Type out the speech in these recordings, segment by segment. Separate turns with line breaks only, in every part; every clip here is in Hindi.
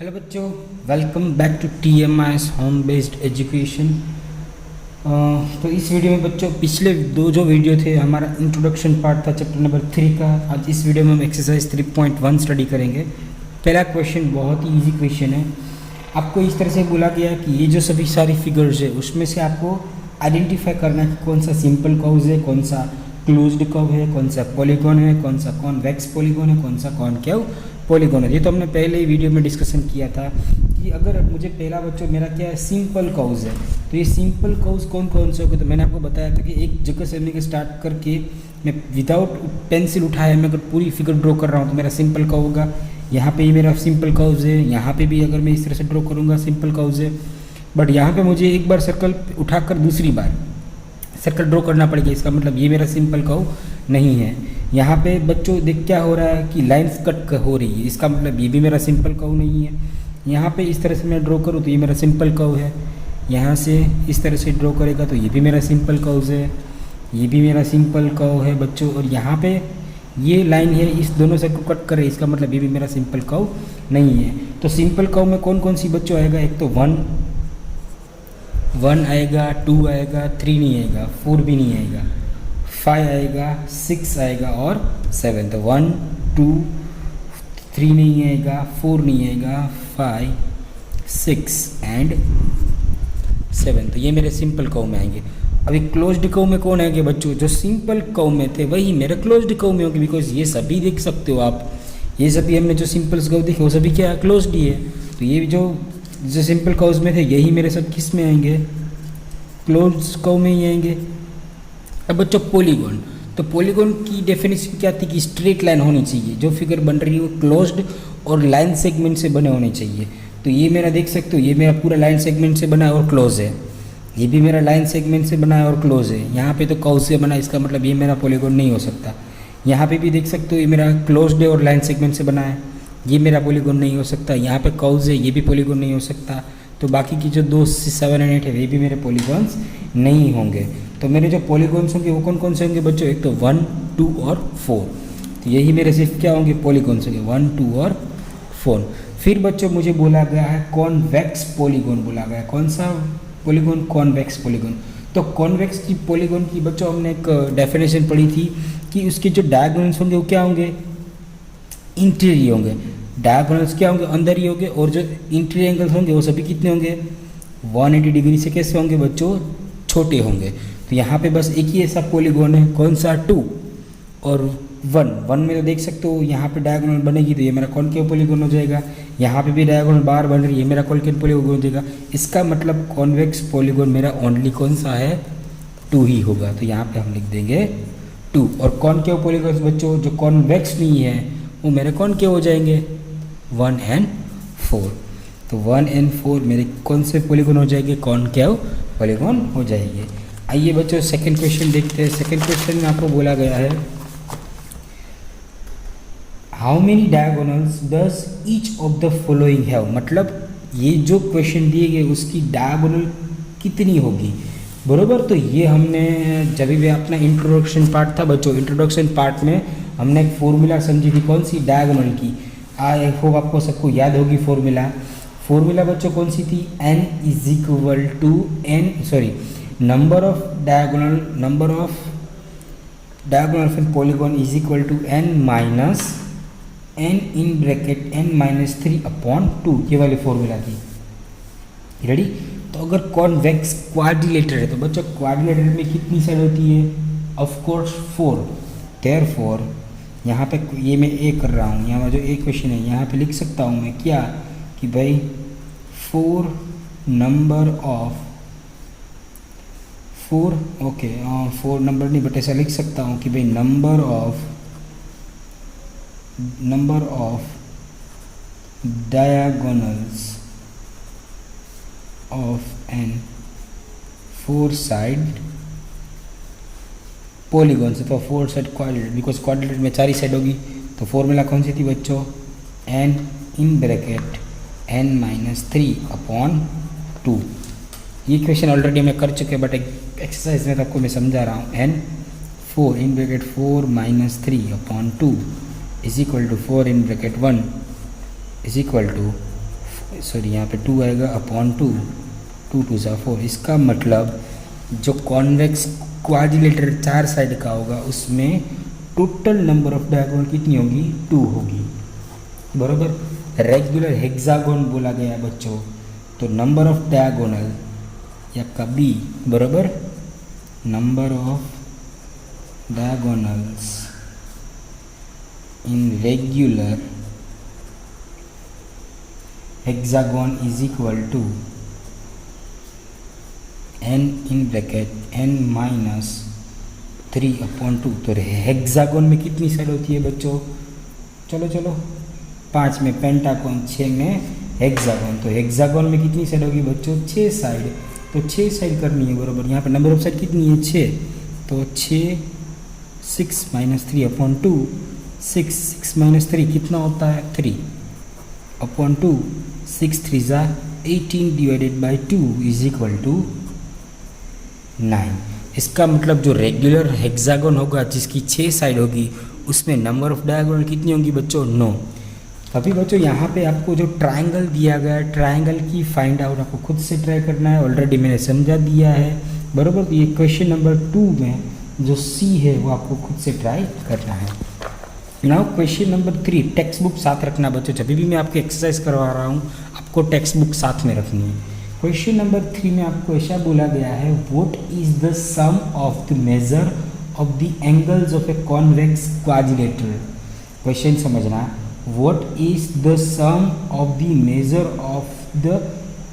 हेलो बच्चों, welcome back to TMIS home based education. तो इस वीडियो में बच्चों पिछले दो जो वीडियो थे हमारा इंट्रोडक्शन पार्ट था चैप्टर नंबर 3 का। आज इस वीडियो में हम एक्सरसाइज 3.1 स्टडी करेंगे। पहला क्वेश्चन बहुत ही इजी क्वेश्चन है। आपको इस तरह से बोला गया कि ये जो सभी सारी फिगर्स है उसमें से आपको आइडेंटिफाई करना है कि कौन सा सिंपल कर्व है, कौन सा क्लोज्ड कर्व है, कौन सा पॉलीगॉन है, कौन सा कॉन्वेक्स पॉलीगॉन है, कौन सा कॉनकेव पॉलीगॉन है। ये तो हमने पहले ही वीडियो में डिस्कशन किया था कि अगर मुझे पहला बच्चों मेरा क्या है सिंपल कर्व्स है, तो ये सिंपल कर्व्स कौन कौन से होंगे। तो मैंने आपको बताया था कि एक जगह से लेके स्टार्ट करके मैं विदाउट पेंसिल उठाए मैं अगर पूरी फिगर ड्रॉ कर रहा हूँ तो मेरा सिंपल कर्व होगा। यहाँ पे ये मेरा सिंपल कर्व्स है, यहाँ पे भी अगर मैं इस तरह से ड्रॉ करूँगा सिंपल कर्व्स है। बट यहाँ पे मुझे एक बार सर्कल उठाकर दूसरी बार सर्कल ड्रॉ करना पड़ेगा, इसका मतलब ये मेरा सिंपल कर्व नहीं है। यहाँ पे बच्चों देख क्या हो रहा है कि लाइंस कट हो रही है, इसका मतलब ये भी मेरा सिंपल कर्व नहीं है। यहाँ पे इस तरह से मैं ड्रॉ करूँ तो ये मेरा सिंपल कर्व है। यहाँ से इस तरह से ड्रॉ करेगा तो ये भी मेरा सिंपल कर्व है, ये भी मेरा सिंपल कर्व है बच्चों। और यहाँ पे ये लाइन है, इस दोनों से कट करे, इसका मतलब ये भी मेरा सिंपल कर्व नहीं है। तो सिंपल कर्व में कौन कौन सी बच्चों आएगा, एक तो 1 आएगा, 2 आएगा, 3 नहीं आएगा, 4 भी नहीं आएगा, 5 आएगा, 6 आएगा और 7। तो 1 2 3 नहीं आएगा, 4 नहीं आएगा, 5 6 एंड 7। तो ये मेरे सिंपल कर्व में आएंगे। अभी क्लोज्ड कर्व में कौन आएंगे बच्चों, जो सिंपल कर्व में थे वही मेरे क्लोज्ड कर्व में होंगे। बिकॉज ये सभी देख सकते हो आप, ये सभी हमने जो सिंपल कर्व देखे वो सभी क्या क्लोज्ड ही है। तो ये जो सिंपल कर्व्स में थे यही मेरे सब किस में आएंगे, क्लोज कर्व में ही आएंगे। अब बच्चों पॉलीगॉन, तो पॉलीगॉन की डेफिनेशन क्या थी कि स्ट्रेट लाइन होनी चाहिए, जो फिगर बन रही है वो क्लोज्ड और लाइन सेगमेंट से बने होने चाहिए। तो ये मेरा देख सकते हो, ये मेरा पूरा लाइन सेगमेंट से बना है और क्लोज है, ये भी मेरा लाइन सेगमेंट से बना है और क्लोज है। यहाँ पे तो कर्व से बना है, इसका मतलब ये मेरा पॉलीगॉन नहीं हो सकता। यहाँ पे भी देख सकते हो ये मेरा क्लोज्ड है और लाइन सेगमेंट से बना है, ये मेरा पॉलीगॉन नहीं हो सकता। यहाँ पे कर्व्स है, ये भी पॉलीगॉन नहीं हो सकता। तो बाकी की जो 2 7 और 8 है वे भी मेरे पॉलीगॉन्स नहीं होंगे। तो मेरे जो पॉलीगॉन्स होंगे वो कौन कौन से होंगे बच्चों, एक तो 1 2 और 4। तो यही मेरे सिर्फ क्या होंगे, पॉलीगॉन्स होंगे 1 2 और 4। फिर बच्चों मुझे बोला गया है कॉन्वेक्स पॉलीगॉन बोला गया है। कौन सा पॉलीगॉन, कॉन्वेक्स पॉलीगॉन। तो कॉन्वेक्स की पॉलीगॉन की बच्चों हमने एक डेफिनेशन पढ़ी थी कि उसके जो डायगोनल्स होंगे वो क्या होंगे, इंटीरियर होंगे। डायगोनल्स क्या होंगे, अंदर ही होंगे। और जो इंटीरियर एंगल्स होंगे वो सभी कितने होंगे, 180 डिग्री से कैसे होंगे बच्चों, छोटे होंगे। तो यहाँ पे बस एक ही ऐसा पॉलीगॉन है, कौन सा, 2 और 1 में तो देख सकते हो यहाँ पे डायगोनल बनेगी तो ये मेरा कॉनकेव पॉलीगॉन हो जाएगा। यहाँ पे भी डायगोनल बार बन रही है, मेरा कॉनकेव पॉलीगॉन हो जाएगा। इसका मतलब कॉन्वेक्स पॉलीगॉन मेरा ओनली कौन सा है, 2 ही होगा। तो यहाँ पे हम लिख देंगे 2। और कॉनकेव पॉलीगॉन बच्चों जो कॉन्वेक्स नहीं है वो मेरे कॉनकेव हो जाएंगे 1 और 4। तो 1 और 4 मेरे कौन से पॉलीगॉन हो जाएंगे, कॉनकेव पॉलीगॉन हो जाएंगे। आइए बच्चों सेकंड क्वेश्चन देखते हैं। सेकंड क्वेश्चन में आपको बोला गया है how many diagonals does each of the following have. मतलब ये जो क्वेश्चन दिए गए उसकी डायगोनल कितनी होगी, बरोबर। तो ये हमने जब भी अपना इंट्रोडक्शन पार्ट था बच्चों, इंट्रोडक्शन पार्ट में हमने एक फॉर्मूला समझी थी, कौन सी, डायगोनल की। आई होप आपको सबको याद होगी फॉर्मूला बच्चों कौन सी थी, n is equal to number of diagonal polygon is equal to n minus n in bracket n minus 3 upon 2। ये वाली फॉर्मूला थी, रेडी। तो अगर कॉन्वेक्स क्वाड्रिलेटर है तो बच्चों क्वाड्रिलेटर में कितनी साइड होती है, ऑफ कोर्स 4। देयरफॉर यहाँ पे ये मैं ए कर रहा हूँ, यहाँ जो ए क्वेश्चन है यहाँ पे लिख सकता हूँ मैं क्या कि भाई 4 नंबर नहीं बट ऐसा लिख सकता हूँ कि भाई number of diagonals of N 4 side polygon से। तो 4 साइड क्वाड्रिलेटर, बिकॉज क्वाड्रिलेटर में 4 ही साइड होगी। तो फॉर्मूला कौन सी थी बच्चों, n in bracket n minus 3 upon 2। ये क्वेश्चन ऑलरेडी मैं कर चुके हैं बट एक्सरसाइज में तो आपको मैं समझा रहा हूँ। n 4 in bracket 4 minus 3 upon 2 is equal to 4 in bracket 1 is equal to sorry यहाँ पे 2 आएगा अपॉन 2, 2 2 सा 4। इसका मतलब जो कॉन्वेक्स क्वाड्रिलेटरल 4 साइड का होगा उसमें टोटल नंबर ऑफ डायगोनल कितनी होगी, 2 होगी, बराबर। रेगुलर हेक्सागोन बोला गया बच्चों, तो नंबर ऑफ डायगोनल या कभी, बराबर, number of diagonals in regular hexagon is equal to n in bracket n minus 3/2। तो हेक्सागोन में कितनी साइड होती है बच्चों, चलो चलो, 5 में पेंटागोन, 6 में हेक्सागोन। तो हेक्सागोन में कितनी साइड होगी बच्चों, 6 साइड। तो 6 साइड करनी है, बराबर। यहाँ पे नंबर ऑफ साइड कितनी है, 6। तो 6 6 माइनस 3/2, 6 माइनस 3 कितना होता है, 3/2। 6 3 ज़ा 18 divided by 2 is equal to 9। इसका मतलब जो रेगुलर हेक्सागोन होगा जिसकी 6 साइड होगी उसमें नंबर ऑफ डायगोनल कितनी होंगी बच्चों, 9। अभी बच्चों यहाँ पे आपको जो ट्रायंगल दिया गया है, ट्रायंगल की फाइंड आउट आपको खुद से ट्राई करना है, ऑलरेडी मैंने समझा दिया है, बराबर। तो ये क्वेश्चन नंबर 2 में जो सी है वो आपको खुद से ट्राई करना है। Now question number 3, text book साथ रखना बच्चों, जब भी मैं आपको एक्सरसाइज करवा रहा हूँ आपको टेक्स्ट बुक साथ में रखनी है। क्वेश्चन नंबर 3 में आपको ऐसा बोला गया है, what is the sum of the measure of the angles of a convex quadrilateral. Question समझना, what is the sum of the measure of the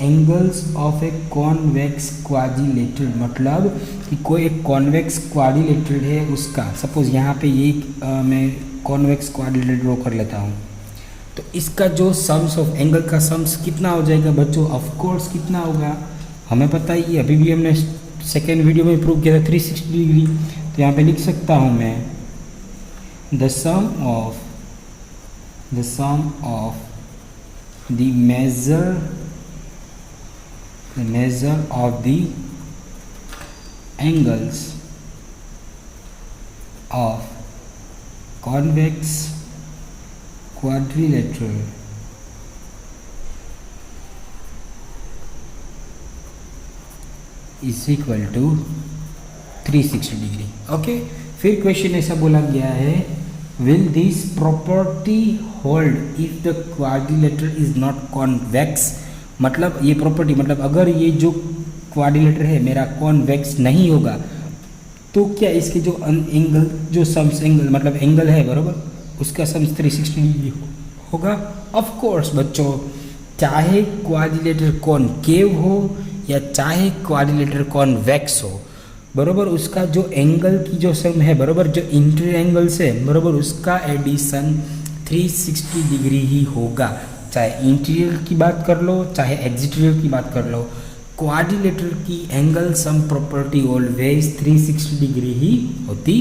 angles of a convex quadrilateral, मतलब कि कोई एक कॉन्वेक्स क्वाड्रिलेटरल है उसका, सपोज यहाँ पे ये मैं कॉन्वेक्स क्वाड्रिलेटरल ड्रॉ कर लेता हूँ, तो इसका जो सम्स ऑफ एंगल का सम्स कितना हो जाएगा बच्चों, ऑफ कोर्स कितना होगा, हमें पता ही है, अभी भी हमने सेकेंड वीडियो में प्रूव किया था 360 डिग्री। तो यहाँ पे लिख सकता हूँ मैं the sum of the measure of the angles of convex quadrilateral is equal to 360 degree. Okay, फिर क्वेश्चन ऐसा बोला गया है, will this property hold if the quadrilateral is not convex। मतलब ये प्रॉपर्टी, मतलब अगर ये जो क्वाड्रिलेटरल है मेरा कॉन्वेक्स नहीं होगा तो क्या इसके जो एंगल, जो सम्स एंगल, मतलब एंगल है, बराबर, उसका सम्स 360 डिग्री होगा। ऑफ कोर्स बच्चों, चाहे क्वाड्रिलेटरल कॉनकेव हो या चाहे क्वाड्रिलेटरल कॉन्वेक्स हो, बराबर, उसका जो एंगल की जो सम है, बराबर, जो इंटीरियर एंगल से, बराबर, उसका एडिशन 360 डिग्री ही होगा। चाहे इंटीरियर की बात कर लो चाहे एक्सटीरियर की बात कर लो, क्वाड्रिलेटरल की angle sum property always 360 degree ही होती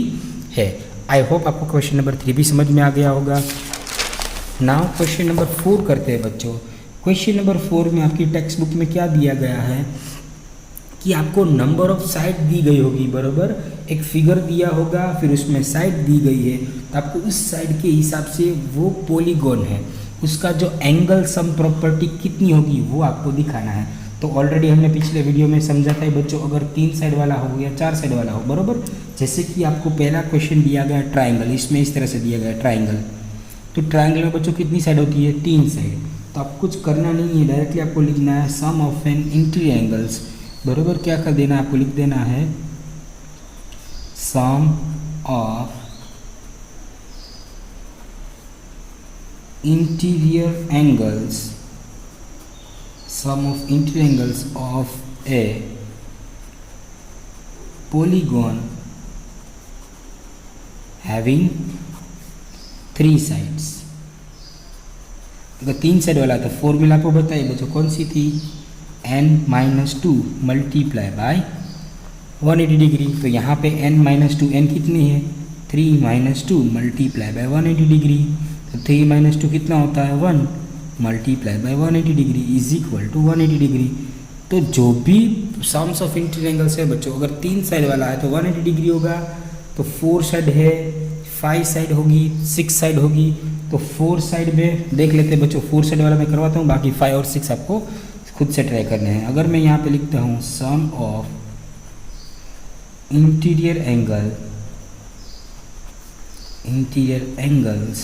है। आई होप आपको क्वेश्चन नंबर 3 भी समझ में आ गया होगा। नाउ क्वेश्चन नंबर 4 करते हैं बच्चों। क्वेश्चन नंबर 4 में आपकी टेक्स्ट बुक में क्या दिया गया है कि आपको नंबर ऑफ साइड दी गई होगी, बराबर, एक फिगर दिया होगा, फिर उसमें साइड दी गई है, तो आपको उस साइड के हिसाब से वो पॉलीगॉन है उसका जो एंगल सम प्रॉपर्टी कितनी होगी वो आपको दिखाना है। तो ऑलरेडी हमने पिछले वीडियो में समझा था बच्चों, अगर 3 साइड वाला हो या 4 साइड वाला हो, बराबर, जैसे कि आपको पहला क्वेश्चन दिया गया ट्राइंगल, इसमें इस तरह से दिया गया ट्राइंगल, तो ट्राइंगल में बच्चों कितनी साइड होती है, 3 साइड। तो आप कुछ करना नहीं है, डायरेक्टली आपको लिखना है sum of an interior angles, बराबर, क्या कर देना है आपको, लिख देना है sum of interior angles, sum of interior angles of a polygon having 3 sides। अगर 3 साइड वाला तो फॉर्मूला आपको बताइए बच्चों, कौन सी थी, n-2 मल्टीप्लाई बाय 180 डिग्री। तो यहाँ पे n-2, n कितनी है, 3-2 मल्टीप्लाई बाय 180 डिग्री। तो 3-2 कितना होता है, 1 multiply by 180 degree is equal to 180 degree. तो जो भी सम्स ऑफ इंटीरियर एंगल्स है बच्चों, अगर 3 साइड वाला है तो 180 डिग्री होगा, तो 4 साइड है 5 साइड होगी, 6 साइड होगी, तो 4 साइड में देख लेते हैं बच्चों। 4 साइड वाला मैं करवाता हूँ, बाकी 5 और 6 आपको खुद से ट्राई करने हैं। अगर मैं यहाँ पे लिखता हूँ sum of interior angles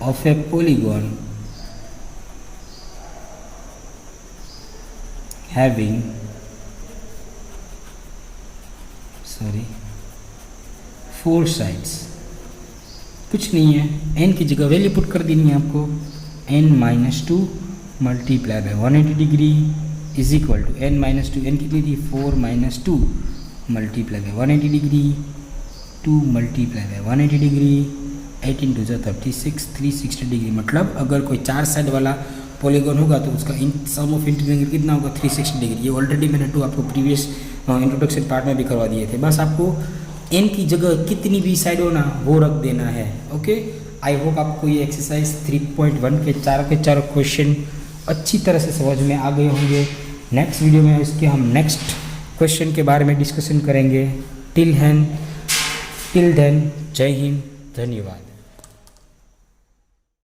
of a polygon having 4 sides, कुछ नहीं है, n की जगह वैल्यू पुट कर देनी है आपको। n-2 multiply by 180 degree is equal to n-2, n कितनी थी 4 - 2 multiply by 180 degree, 2 multiply by 180 degree, 18 × 2 = 36, 360 degree. मतलब अगर कोई 4 साइड वाला पॉलीगॉन होगा तो उसका सम ऑफ इंटीरियर एंगल कितना होगा 360 डिग्री। ये ऑलरेडी मैंने आपको प्रीवियस इंट्रोडक्शन पार्ट में भी करवा दिए थे। बस आपको n की जगह कितनी भी साइड हो ना वो रख देना है। ओके, आई होप आपको ये एक्सरसाइज 3.1 के चारों क्वेश्चन अच्छी तरह से समझ में आ गए होंगे। नेक्स्ट वीडियो में इसके हम नेक्स्ट क्वेश्चन के बारे में डिस्कशन करेंगे। टिल देन जय हिंद, धन्यवाद।